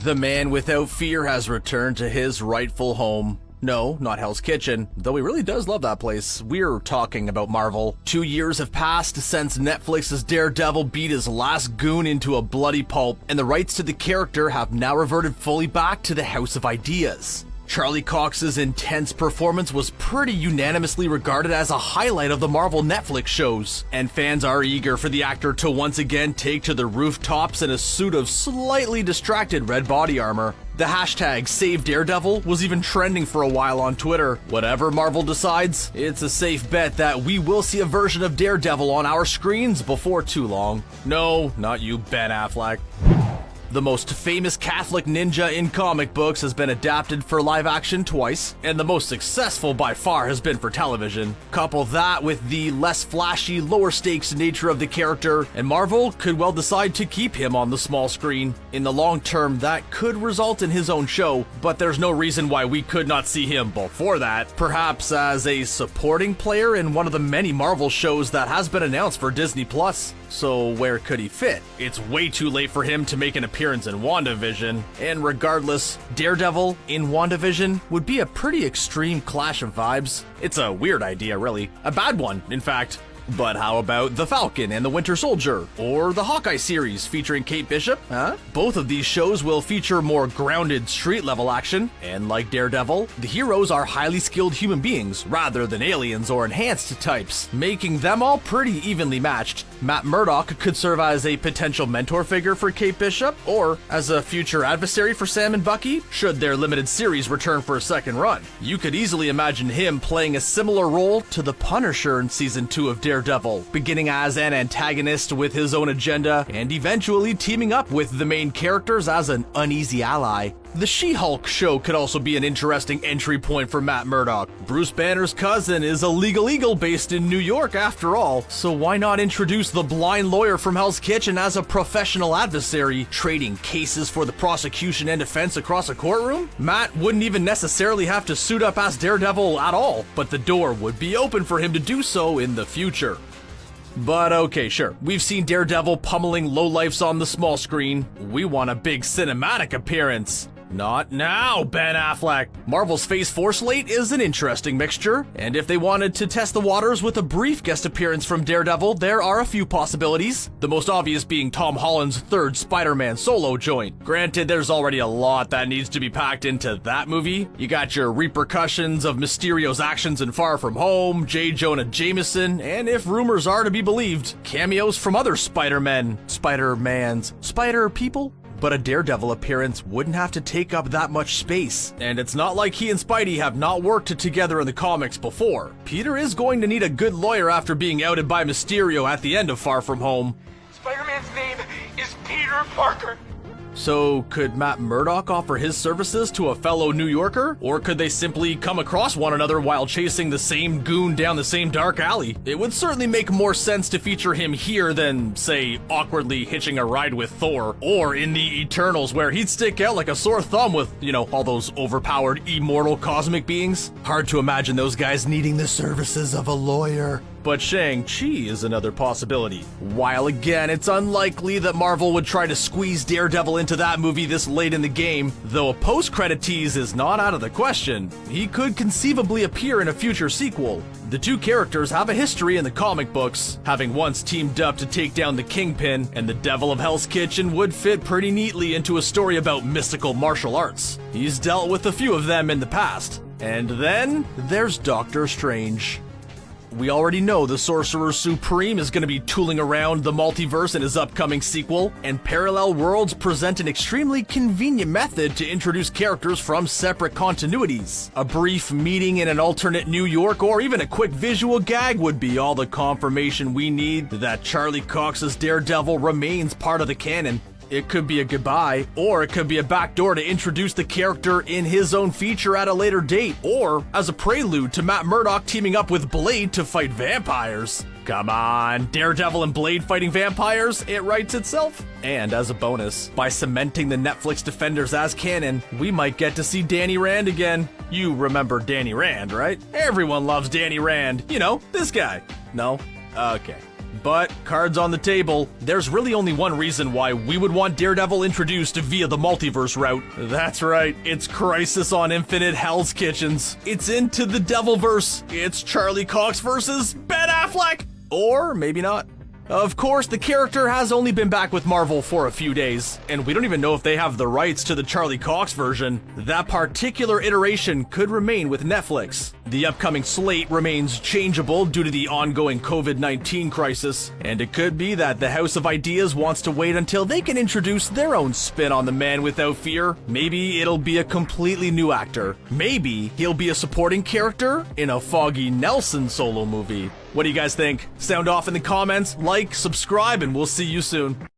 The man without fear has returned to his rightful home. No, not Hell's Kitchen, though he really does love that place. We're talking about Marvel. 2 years have passed since Netflix's Daredevil beat his last goon into a bloody pulp, and the rights to the character have now reverted fully back to the House of Ideas. Charlie Cox's intense performance was pretty unanimously regarded as a highlight of the Marvel Netflix shows, and fans are eager for the actor to once again take to the rooftops in a suit of slightly distracted red body armor. The hashtag Save Daredevil was even trending for a while on Twitter. Whatever Marvel decides, it's a safe bet that we will see a version of Daredevil on our screens before too long. No, not you, Ben Affleck. The most famous Catholic ninja in comic books has been adapted for live action twice, and the most successful by far has been for television. Couple that with the less flashy, lower stakes nature of the character, and Marvel could well decide to keep him on the small screen. In the long term, that could result in his own show, but there's no reason why we could not see him before that, perhaps as a supporting player in one of the many Marvel shows that has been announced for Disney+. So where could he fit? It's way too late for him to make an appearance in WandaVision, and regardless, Daredevil in WandaVision would be a pretty extreme clash of vibes. It's a weird idea, really. A bad one, in fact. But how about The Falcon and the Winter Soldier? Or the Hawkeye series featuring Kate Bishop? Both of these shows will feature more grounded street-level action, and like Daredevil, the heroes are highly skilled human beings rather than aliens or enhanced types, making them all pretty evenly matched. Matt Murdock could serve as a potential mentor figure for Kate Bishop, or as a future adversary for Sam and Bucky, should their limited series return for a second run. You could easily imagine him playing a similar role to the Punisher in Season 2 of Daredevil, beginning as an antagonist with his own agenda, and eventually teaming up with the main characters as an uneasy ally. The She-Hulk show could also be an interesting entry point for Matt Murdock. Bruce Banner's cousin is a legal eagle based in New York after all, so why not introduce the blind lawyer from Hell's Kitchen as a professional adversary, trading cases for the prosecution and defense across a courtroom? Matt wouldn't even necessarily have to suit up as Daredevil at all, but the door would be open for him to do so in the future. But okay, sure, we've seen Daredevil pummeling lowlifes on the small screen. We want a big cinematic appearance. Not now, Ben Affleck. Marvel's Phase 4 slate is an interesting mixture, and if they wanted to test the waters with a brief guest appearance from Daredevil, there are a few possibilities, the most obvious being Tom Holland's third Spider-Man solo joint. Granted, there's already a lot that needs to be packed into that movie. You got your repercussions of Mysterio's actions in Far From Home, J. Jonah Jameson, and if rumors are to be believed, cameos from other Spider-Mans, Spider-People? But a Daredevil appearance wouldn't have to take up that much space. And it's not like he and Spidey have not worked together in the comics before. Peter is going to need a good lawyer after being outed by Mysterio at the end of Far From Home. Spider-Man's name is Peter Parker. So could Matt Murdock offer his services to a fellow New Yorker? Or could they simply come across one another while chasing the same goon down the same dark alley? It would certainly make more sense to feature him here than, say, awkwardly hitching a ride with Thor, or in the Eternals where he'd stick out like a sore thumb with, all those overpowered immortal cosmic beings. Hard to imagine those guys needing the services of a lawyer. But Shang-Chi is another possibility. While again, it's unlikely that Marvel would try to squeeze Daredevil into that movie this late in the game, though a post-credit tease is not out of the question. He could conceivably appear in a future sequel. The two characters have a history in the comic books, having once teamed up to take down the Kingpin, and the Devil of Hell's Kitchen would fit pretty neatly into a story about mystical martial arts. He's dealt with a few of them in the past. And then there's Doctor Strange. We already know the Sorcerer Supreme is going to be tooling around the multiverse in his upcoming sequel, and parallel worlds present an extremely convenient method to introduce characters from separate continuities. A brief meeting in an alternate New York or even a quick visual gag would be all the confirmation we need that Charlie Cox's Daredevil remains part of the canon. It could be a goodbye, or it could be a backdoor to introduce the character in his own feature at a later date, or as a prelude to Matt Murdock teaming up with Blade to fight vampires. Come on, Daredevil and Blade fighting vampires, it writes itself. And as a bonus, by cementing the Netflix Defenders as canon, we might get to see Danny Rand again. You remember Danny Rand, right? Everyone loves Danny Rand. This guy. No? Okay. But, cards on the table, there's really only one reason why we would want Daredevil introduced via the multiverse route. That's right, it's Crisis on Infinite Hell's Kitchens. It's into the Devilverse. It's Charlie Cox versus Ben Affleck! Or maybe not. Of course, the character has only been back with Marvel for a few days, and we don't even know if they have the rights to the Charlie Cox version. That particular iteration could remain with Netflix. The upcoming slate remains changeable due to the ongoing COVID-19 crisis, and it could be that the House of Ideas wants to wait until they can introduce their own spin on the Man Without Fear. Maybe it'll be a completely new actor. Maybe he'll be a supporting character in a Foggy Nelson solo movie. What do you guys think? Sound off in the comments, like, subscribe, and we'll see you soon.